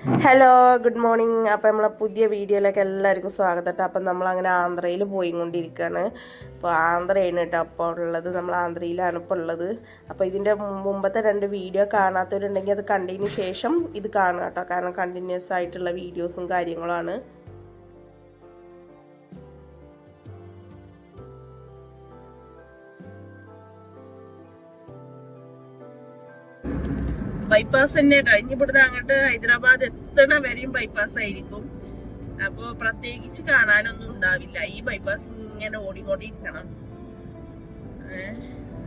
Hello good morning. അപ്പം നമ്മളെ പുതിയ വീഡിയോയിലേക്ക് എല്ലാവർക്കും സ്വാഗതം കേട്ടോ. അപ്പം നമ്മളങ്ങനെ ആന്ധ്രയിൽ പോയിക്കൊണ്ടിരിക്കുകയാണ്. അപ്പോൾ ആന്ധ്രയാണ് കേട്ടോ അപ്പോൾ ഉള്ളത്. നമ്മൾ ആന്ധ്രയിലാണ് ഇപ്പോൾ ഉള്ളത്. അപ്പോൾ ഇതിൻ്റെ മുമ്പത്തെ 2 വീഡിയോ കാണാത്തവരുണ്ടെങ്കിൽ അത് കണ്ടതിന് ശേഷം ഇത് കാണുക കേട്ടോ. കാരണം കണ്ടിന്യൂസ് ആയിട്ടുള്ള വീഡിയോസും കാര്യങ്ങളുമാണ്. ബൈപ്പാസ് തന്നെ കേട്ടോ. ഇനി ഇവിടുന്ന് അങ്ങോട്ട് ഹൈദരാബാദ് എത്തണ വരെയും ബൈപ്പാസ് ആയിരിക്കും. അപ്പോൾ പ്രത്യേകിച്ച് കാണാനൊന്നും ഉണ്ടാവില്ല. ഈ ബൈപ്പാസ് ഇങ്ങനെ ഓടിക്കൊണ്ടിരിക്കണം.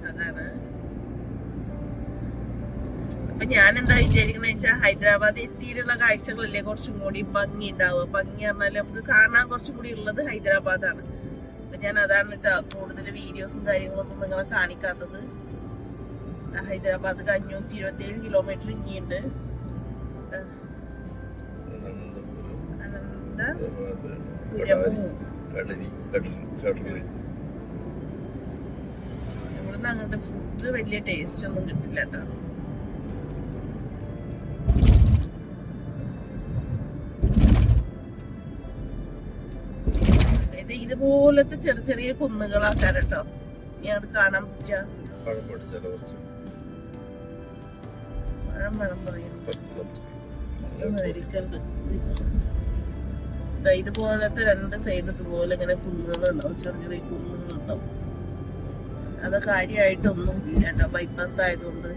അതാണ്. അപ്പൊ ഞാൻ എന്താ വിചാരിക്കണെന്ന് വെച്ചാൽ ഹൈദരാബാദ് എത്തിയിട്ടുള്ള കാഴ്ചകളല്ലേ കുറച്ചും കൂടി ഭംഗി ഉണ്ടാവുക. ഭംഗി പറഞ്ഞാൽ നമുക്ക് കാണാൻ കുറച്ചും കൂടി ഉള്ളത് ഹൈദരാബാദാണ്. അപ്പൊ ഞാൻ അതാണ് കേട്ടോ കൂടുതൽ വീഡിയോസും കാര്യങ്ങളൊന്നും നിങ്ങളെ കാണിക്കാത്തത്. ഹൈദരാബാദ് 527 കിലോമീറ്റർ ഇനിയുണ്ട്. ഇവിടുന്ന് അങ്ങോട്ട് ഫുഡ് വലിയ ടേസ്റ്റ് ഒന്നും കിട്ടില്ല കേട്ടോ. ഇത് ഇതുപോലത്തെ ചെറിയ ചെറിയ കുന്നുകളാക്കാരട്ടോ ഞാൻ കാണാൻ പറ്റുക. ഇതുപോലത്തെ 2 സൈഡ് ഇതുപോലെ ഇങ്ങനെ കുന്നുകളുണ്ടാവും, ചെറിയ ചെറിയ കുന്നുകളുണ്ടാവും. അത് കാര്യമായിട്ടൊന്നും ഇല്ല കേട്ടോ ബൈപ്പാസ് ആയതുകൊണ്ട്.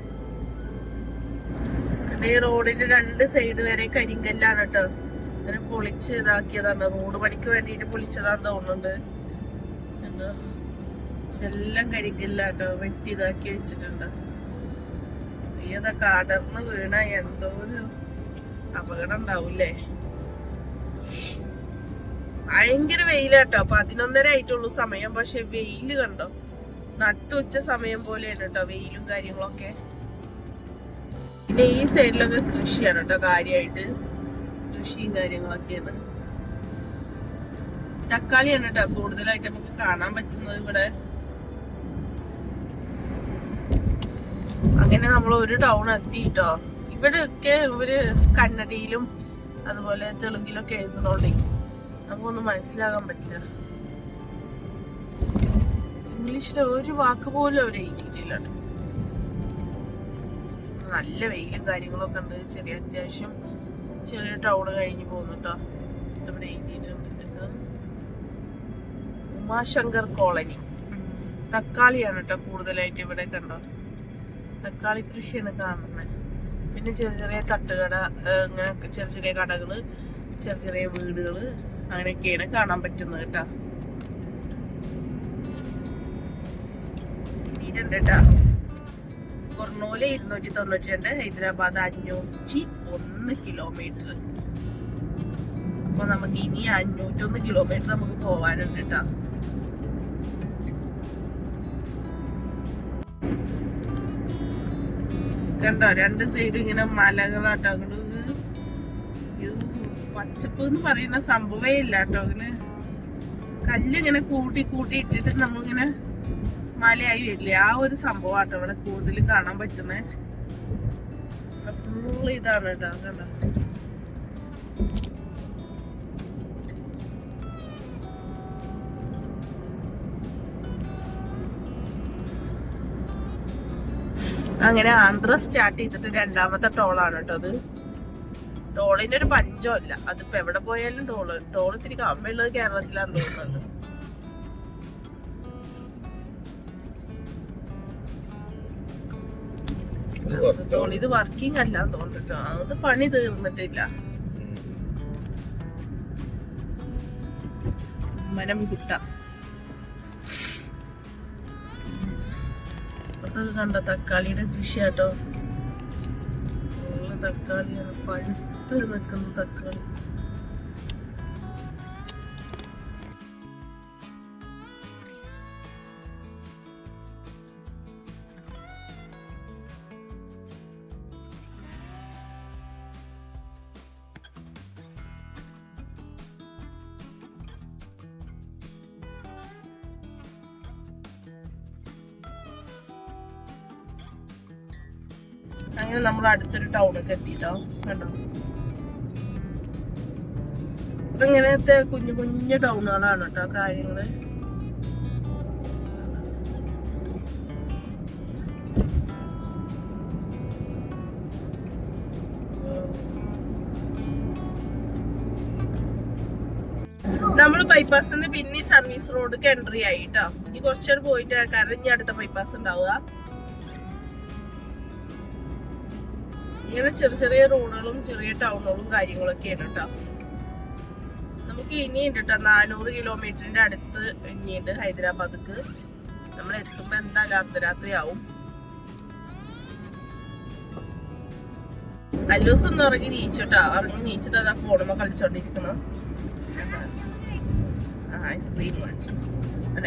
ഈ റോഡിന്റെ 2 സൈഡ് വരെ കരിങ്കല്ലാണ് കേട്ടോ. അങ്ങനെ പൊളിച്ച് ഇതാക്കിയതാണ്. റോഡ് പണിക്ക് വേണ്ടിയിട്ട് പൊളിച്ചതാന്ന് തോന്നുന്നുണ്ട്. എല്ലാം കരിങ്കല്ലാട്ടോ, വെട്ടി ഇതാക്കി വെച്ചിട്ടുണ്ട്. ഇതൊക്കെ അടർന്ന് വീണ എന്തോ ഒരു അപകടം ഉണ്ടാവൂലേ. ഭയങ്കര വെയിലാട്ടോ. 11:30 ആയിട്ടുള്ളൂ സമയം. പക്ഷെ വെയില് കണ്ടോ, നട്ടുച്ച സമയം പോലെയാണ് കേട്ടോ വെയിലും കാര്യങ്ങളൊക്കെ. പിന്നെ ഈ സൈഡിലൊക്കെ കൃഷിയാണ് കേട്ടോ കാര്യമായിട്ട്. കൃഷിയും കാര്യങ്ങളൊക്കെയാണ്. തക്കാളിയാണ് കേട്ടോ കൂടുതലായിട്ട് നമുക്ക് കാണാൻ പറ്റുന്നത് ഇവിടെ. അങ്ങനെ നമ്മൾ ഒരു ടൗൺ എത്തിട്ടോ. ഇവിടെയൊക്കെ ഇവര് കന്നഡയിലും അതുപോലെ തെലുങ്കിലൊക്കെ എഴുതുന്നോണ്ടേ നമുക്കൊന്നും മനസ്സിലാകാൻ പറ്റില്ല. ഇംഗ്ലീഷിലെ ഒരു വാക്ക് പോലും അവർ എഴുതിയിട്ടില്ല. നല്ല വെയിലും കാര്യങ്ങളൊക്കെ ഉണ്ട്. ചെറിയ അത്യാവശ്യം ചെറിയ ടൗണ് കഴിഞ്ഞ് പോകുന്നുട്ടോ. ഇവിടെ എഴുതിയിട്ടുണ്ട് ഉമാശങ്കർ കോളനി. തക്കാളിയാണ് കേട്ടോ കൂടുതലായിട്ട് ഇവിടെ കണ്ടോ. തക്കാളി കൃഷിയാണ് കാണുന്നത്. പിന്നെ ചെറിയ ചെറിയ തട്ടുകട, അങ്ങനെ ചെറിയ ചെറിയ കടകള്, ചെറിയ ചെറിയ വീടുകള്, അങ്ങനെയൊക്കെയാണ് കാണാൻ പറ്റുന്നത് കേട്ടാ. എത്തിയിട്ടുണ്ട് കേട്ടാ. കൊർണൂല് 292, ഹൈദരാബാദ് 501 കിലോമീറ്റർ. അപ്പൊ നമുക്ക് ഇനി 501 കിലോമീറ്റർ നമുക്ക് പോവാനുണ്ട് കേട്ടാ. കണ്ടോ 2 സൈഡ് ഇങ്ങനെ മലകളാട്ടോ. പച്ചപ്പ് എന്ന് പറയുന്ന സംഭവമേ ഇല്ല കേട്ടോ. അങ്ങനെ കല്ലിങ്ങനെ കൂട്ടി കൂട്ടി ഇട്ടിട്ട് നമ്മളിങ്ങനെ മലയായി വരില്ലേ, ആ ഒരു സംഭവമാട്ടോ ഇവിടെ കൂടുതൽ കാണാൻ പറ്റുന്നത്. ഫുള്ള് ഇതാണ് കേട്ടോ. കണ്ടോ അങ്ങനെ ആന്ധ്ര സ്റ്റാർട്ട് ചെയ്തിട്ട് 2ാമത്തെ ടോളാണ് കേട്ടോ അത്. ടോളിന്റെ ഒരു പഞ്ചമല്ല. അതിപ്പോ എവിടെ പോയാലും ടോള് ഇത്തിരി കമ്മിയുള്ളത് കേരളത്തിലാന്ന് തോന്നുന്നത്. ടോൾ ഇത് വർക്കിംഗ് അല്ലാന്ന് തോന്നിട്ടോ. അത് പണി തീർന്നിട്ടില്ല. മനംകുട്ട അതൊക്കെ കണ്ട തക്കാളിയുടെ കൃഷിയാട്ടോ. ഉള്ള തക്കാളിയാണ്, പഴുത്ത് നിൽക്കുന്ന തക്കാളി. അങ്ങനെ നമ്മൾ അടുത്തൊരു ടൗണൊക്കെ എത്തിട്ടോ. കണ്ടോ ഇങ്ങനത്തെ കുഞ്ഞു കുഞ്ഞു ടൗണുകളാണ് കേട്ടോ കാര്യങ്ങള്. നമ്മള് ബൈപ്പാസിൽ നിന്ന് പിന്നെ സർവീസ് റോഡിക്ക് എൻട്രി ആയി കേട്ടോ. ഈ കുറച്ചുകൂടെ പോയിട്ട് കാരണം ഇനി അടുത്ത ബൈപ്പാസ് ഉണ്ടാവുക. ഇങ്ങനെ ചെറിയ ചെറിയ റോഡുകളും ചെറിയ ടൗണുകളും കാര്യങ്ങളൊക്കെയാണ് കേട്ടോ. നമുക്ക് ഇനിയുണ്ട് കേട്ടോ 400 കിലോമീറ്ററിന്റെ അടുത്ത് ഇനിയുണ്ട് ഹൈദരാബാദിക്ക്. നമ്മൾ എത്തുമ്പോ എന്തായാലും അർദ്ധരാത്രി ആവും. അല്ലൂസ് ഒന്ന് ഇറങ്ങി നീച്ചിട്ട് അതാ ഫോണുമ്പോ കളിച്ചോണ്ടിരിക്കണം. ഐസ്ക്രീം കഴിച്ചു.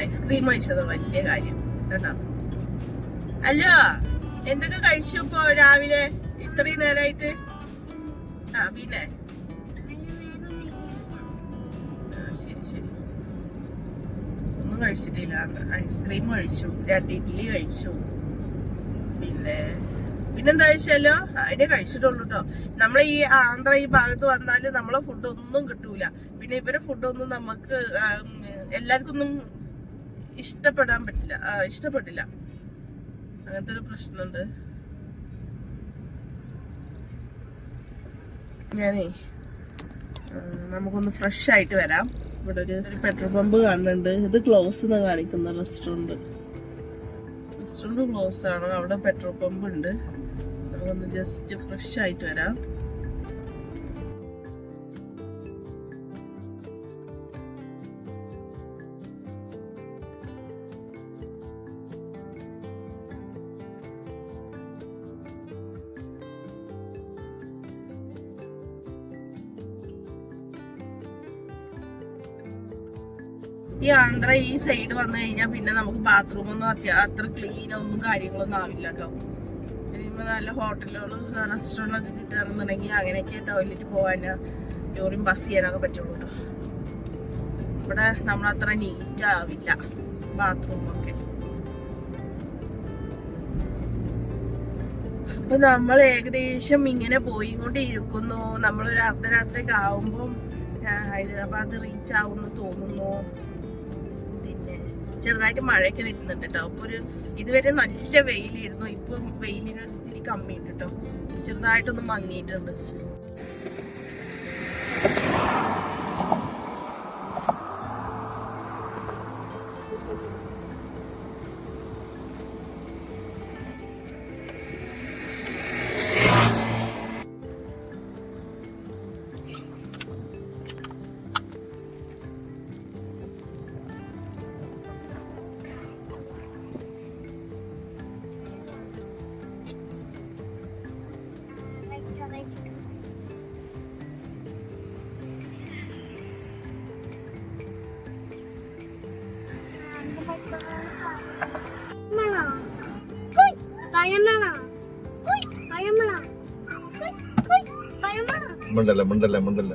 ഐസ്ക്രീം കഴിച്ചത് വലിയ കാര്യം കേട്ടോ. അല്ല എന്തൊക്കെ കഴിച്ചു ഇപ്പൊ രാവിലെ ഇത്രയും നേരമായിട്ട്? പിന്നെ ശരി ശരി, ഒന്നും കഴിച്ചിട്ടില്ല. ഐസ്ക്രീം കഴിച്ചു, 2 ഇഡ്ഡലി കഴിച്ചു, പിന്നെന്താ കഴിച്ചല്ലോ, അതിനെ കഴിച്ചിട്ടുള്ളൂ കേട്ടോ. നമ്മളെ ഈ ആന്ധ്ര ഈ ഭാഗത്ത് വന്നാല് നമ്മളെ ഫുഡ് ഒന്നും കിട്ടൂല. പിന്നെ ഇവരെ ഫുഡൊന്നും നമുക്ക് എല്ലാവർക്കും ഒന്നും ഇഷ്ടപ്പെട്ടില്ല. അങ്ങനത്തെ ഒരു പ്രശ്നമുണ്ട്. ഞാനേ നമുക്കൊന്ന് ഫ്രഷ് ആയിട്ട് വരാം. ഇവിടെ ഒരു പെട്രോൾ പമ്പ് കാണുന്നുണ്ട്. ഇത് ക്ലോസ് എന്ന് കാണിക്കുന്ന റെസ്റ്റോറൻറ്റ് ക്ലോസ് ആണ്. അവിടെ പെട്രോൾ പമ്പ് ഉണ്ട്. നമുക്കൊന്ന് ജസ്റ്റ് ഫ്രഷ് ആയിട്ട് വരാം. ഈ ആന്ധ്ര ഈ സൈഡ് വന്നു കഴിഞ്ഞാൽ പിന്നെ നമുക്ക് ബാത്റൂം ഒന്നും അത്ര ക്ലീനോ ഒന്നും കാര്യങ്ങളൊന്നും ആവില്ല കേട്ടോ. നല്ല ഹോട്ടലുകളും റെസ്റ്റോറൻറ്റൊക്കെ കിട്ടുകയാണെന്നുണ്ടെങ്കിൽ അങ്ങനെയൊക്കെ ടോയ്ലറ്റ് പോകാൻ യൂറിൻ പാസ് ചെയ്യാനൊക്കെ പറ്റുള്ളൂ കേട്ടോ. ഇവിടെ നമ്മളത്ര നീറ്റ് ആവില്ല ബാത്റൂമൊക്കെ. അപ്പൊ നമ്മൾ ഏകദേശം ഇങ്ങനെ പോയിക്കൊണ്ടിരിക്കുന്നു. നമ്മളൊരു അർദ്ധരാത്രിയൊക്കെ ആവുമ്പം ഹൈദരാബാദ് റീച്ച് ആവുമെന്ന് തോന്നുന്നു. പിന്നെ ചെറുതായിട്ട് മഴയൊക്കെ വരുന്നുണ്ട് കേട്ടോ. അപ്പൊ ഇതുവരെ നല്ല വെയിലായിരുന്നു. ഇപ്പം വെയിലിന് ഇച്ചിരി കമ്മിയുണ്ട് കേട്ടോ. ചെറുതായിട്ടൊന്ന് മങ്ങിയിട്ടുണ്ട്. മുണ്ടല്ല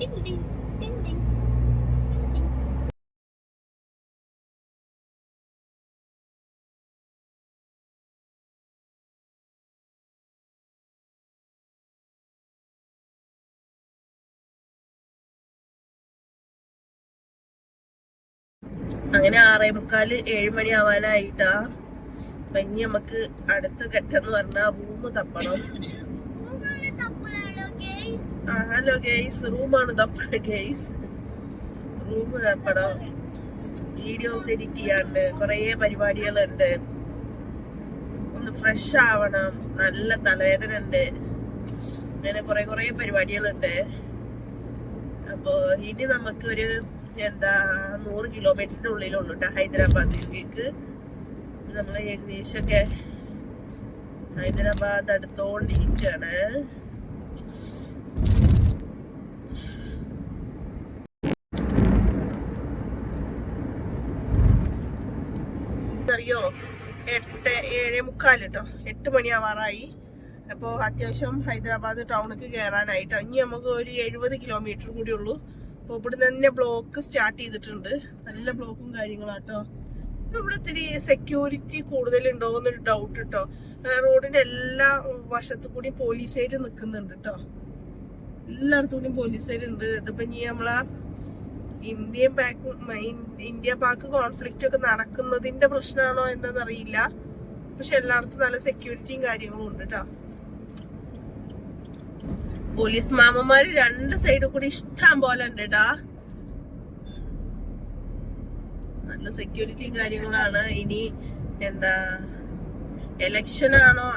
Ding, ding, ding, ding. അങ്ങനെ 6:45 7 മണി ആവാനായിട്ടാ. അപ്പൊ ഇനി നമുക്ക് അടുത്ത ഘട്ടം പറഞ്ഞാ റൂം തപ്പണം. ഊന്നാണ് തപ്പുരാളോ, guys. ഹലോ ഗെയ്സ്, റൂമാണ് തപ്പണ ഗെയ്സ്. റൂം തപ്പണം, വീഡിയോസ് എഡിറ്റ് ചെയ്യാണ്ട് കുറേ പരിപാടികളുണ്ട്. ഒന്ന് ഫ്രഷ് ആവണം, നല്ല തലവേദന ഉണ്ട്, അങ്ങനെ കുറെ പരിപാടികളുണ്ട്. അപ്പോ ഇനി നമുക്കൊരു 100 കിലോമീറ്ററിന്റെ ഉള്ളിലുള്ളൂ കേട്ടോ ഹൈദരാബാദിലേക്ക്. നമ്മൾ ഏകദേശമൊക്കെ ഹൈദരാബാദ് അടുത്തോണ്ടിരിക്കുകയാണ്. അറിയോ, 7:45 കേട്ടോ, 8 മണിയാവാറായി. അപ്പോൾ അത്യാവശ്യം ഹൈദരാബാദ് ടൗണിലേക്ക് കയറാനായിട്ടോ. ഇനി നമുക്ക് ഒരു 70 കിലോമീറ്റർ കൂടി ഉള്ളൂ. അപ്പോൾ ഇവിടെ തന്നെ ബ്ലോക്ക് സ്റ്റാർട്ട് ചെയ്തിട്ടുണ്ട്, നല്ല ബ്ലോക്കും കാര്യങ്ങളാട്ടോ. ഇവിടെ ഇത്തിരി സെക്യൂരിറ്റി കൂടുതലുണ്ടോ എന്നൊരു ഡൗട്ട് കേട്ടോ. റോഡിന്റെ എല്ലാ വശത്തു കൂടി പോലീസുകാർ നിൽക്കുന്നുണ്ട് കേട്ടോ, എല്ലായിടത്തു കൂടിയും പോലീസുകാരുണ്ട്. ഇതിപ്പോ ഇനി നമ്മളാ ഇന്ത്യ പാക് കോൺഫ്ലിക്റ്റ് ഒക്കെ നടക്കുന്നതിന്റെ പ്രശ്നമാണോ എന്താണെന്ന് അറിയില്ല. പക്ഷെ എല്ലായിടത്തും നല്ല സെക്യൂരിറ്റിയും കാര്യങ്ങളും ഉണ്ട് കേട്ടോ. പോലീസ് മാമന്മാര് 2 സൈഡിൽ കൂടി ഇഷ്ടം പോലെ ഉണ്ട് കേട്ടാ. നല്ല സെക്യൂരിറ്റിയും കാര്യങ്ങളാണ്. ഇനി എലക്ഷൻ ആണോ,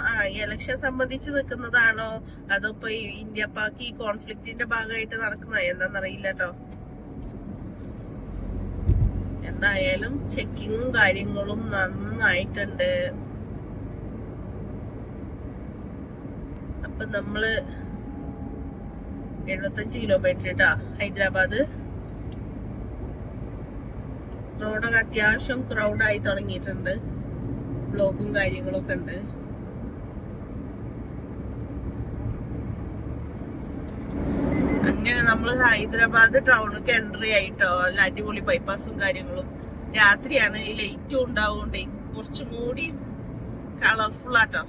എലക്ഷൻ സംബന്ധിച്ച് നിൽക്കുന്നതാണോ, അതോ ഇപ്പൊ ഇന്ത്യ പാക് ഈ കോൺഫ്ലിക്റ്റിന്റെ ഭാഗമായിട്ട് നടക്കുന്ന എന്താന്നറിയില്ല കേട്ടോ. എന്തായാലും ചെക്കിങ്ങും കാര്യങ്ങളും നന്നായിട്ടുണ്ട്. അപ്പൊ നമ്മള് 75 കിലോമീറ്റർ കേട്ടാ ഹൈദരാബാദ്. റോഡൊക്കെ അത്യാവശ്യം ക്രൗഡായി തുടങ്ങിയിട്ടുണ്ട്, ബ്ലോക്കും കാര്യങ്ങളൊക്കെ ഉണ്ട്. അങ്ങനെ നമ്മള് ഹൈദരാബാദ് ടൗണിലേക്ക് എൻട്രി ആയിട്ടോ. നല്ല അടിപൊളി ബൈപ്പാസും കാര്യങ്ങളും. രാത്രിയാണ്, ഈ ലൈറ്റും ഉണ്ടാവുകൊണ്ടേ കുറച്ചും കൂടി കളർഫുൾ ആട്ടോ.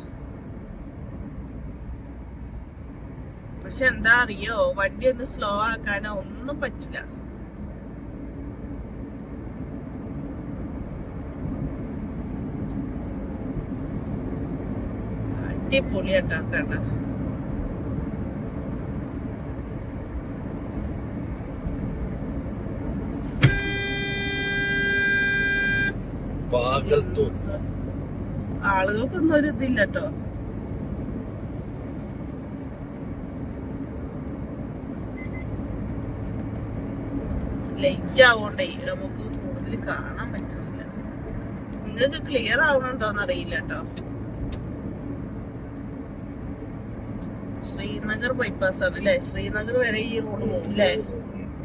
പക്ഷെ എന്താ അറിയോ, വണ്ടി ഒന്ന് സ്ലോ ആക്കാനോ ഒന്നും പറ്റില്ല. അടിപൊളിയാട്ടോ കാണാൻ. ആളുകൾക്കൊന്നും ഒരു ഇതില്ല കേട്ടോ. ലൈറ്റ് ആവോണ്ടേ നമുക്ക് കൂടുതൽ കാണാൻ പറ്റുന്നില്ല. നിങ്ങൾക്ക് ക്ലിയർ ആവണുണ്ടോന്ന് അറിയില്ല കേട്ടോ. ശ്രീനഗർ ബൈപ്പാസ് ആണ് അല്ലേ? ശ്രീനഗർ വരെ ഈ റോഡ് പോകും അല്ലേ?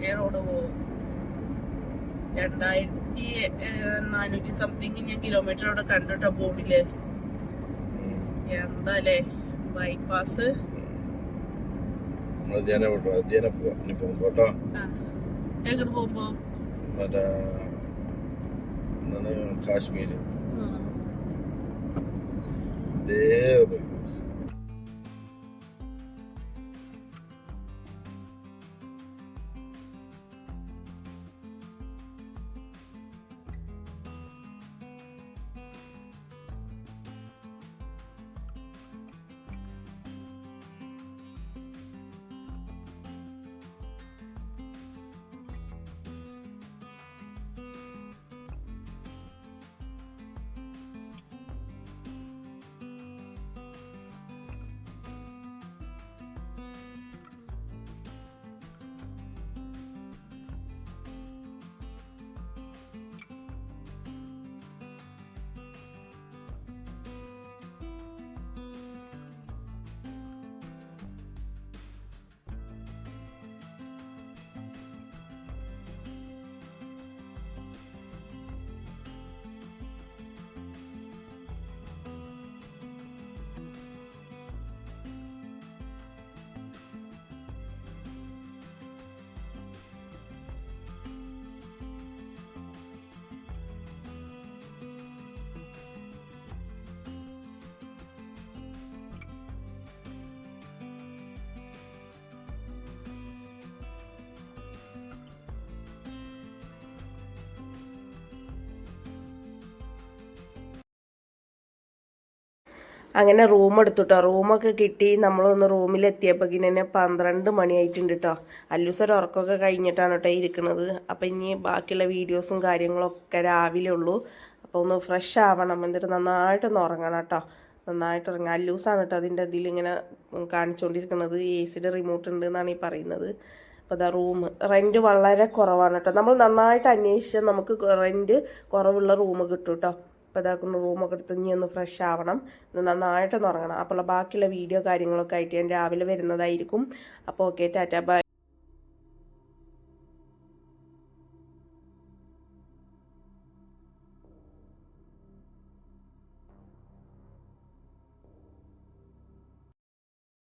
ഈ റോഡ് പോകും. 2400 സംതിങ് ഞാൻ കിലോമീറ്റർ അവിടെ കണ്ടിട്ടോ ബോർഡില്. എന്താല്ലേ ബൈപ്പാസ്. എങ്ങോട്ട് പോകുമ്പോ കാശ്മീര് അങ്ങനെ റൂം എടുത്തു കേട്ടോ. റൂമൊക്കെ കിട്ടി. നമ്മളൊന്ന് റൂമിലെത്തിയപ്പോൾ തന്നെ 12 മണിയായിട്ടുണ്ട് കേട്ടോ. അല്ലൂസൊരു ഉറക്കമൊക്കെ കഴിഞ്ഞിട്ടാണ് കേട്ടോ ഇരിക്കുന്നത്. അപ്പോൾ ഇനി ബാക്കിയുള്ള വീഡിയോസും കാര്യങ്ങളൊക്കെ രാവിലെ ഉള്ളൂ. അപ്പോൾ ഒന്ന് ഫ്രഷ് ആവണം, എന്നിട്ട് നന്നായിട്ടൊന്ന് ഉറങ്ങണം കേട്ടോ. നന്നായിട്ട് ഉറങ്ങാം. അല്ലൂസാണ് കേട്ടോ അതിൻ്റെ ഇതിലിങ്ങനെ കാണിച്ചുകൊണ്ടിരിക്കുന്നത്. AC റിമോട്ട് ഉണ്ട് എന്നാണ് ഈ പറയുന്നത്. അപ്പോൾ അതാ റൂം റെൻറ്റ് വളരെ കുറവാണ് കേട്ടോ. നമ്മൾ നന്നായിട്ട് അന്വേഷിച്ചാൽ നമുക്ക് റെൻറ്റ് കുറവുള്ള റൂം കിട്ടും കേട്ടോ. അപ്പോൾ ഇതാക്കുന്ന റൂമൊക്കെ എടുത്ത് ഇനി ഒന്ന് ഫ്രഷ് ആവണം, നന്നായിട്ടൊന്ന് ഉറങ്ങണം. അപ്പോൾ ബാക്കിയുള്ള വീഡിയോ കാര്യങ്ങളൊക്കെ ആയിട്ട് ഞാൻ രാവിലെ വരുന്നതായിരിക്കും. അപ്പോൾ ഓക്കെ, ടാറ്റ ബൈ.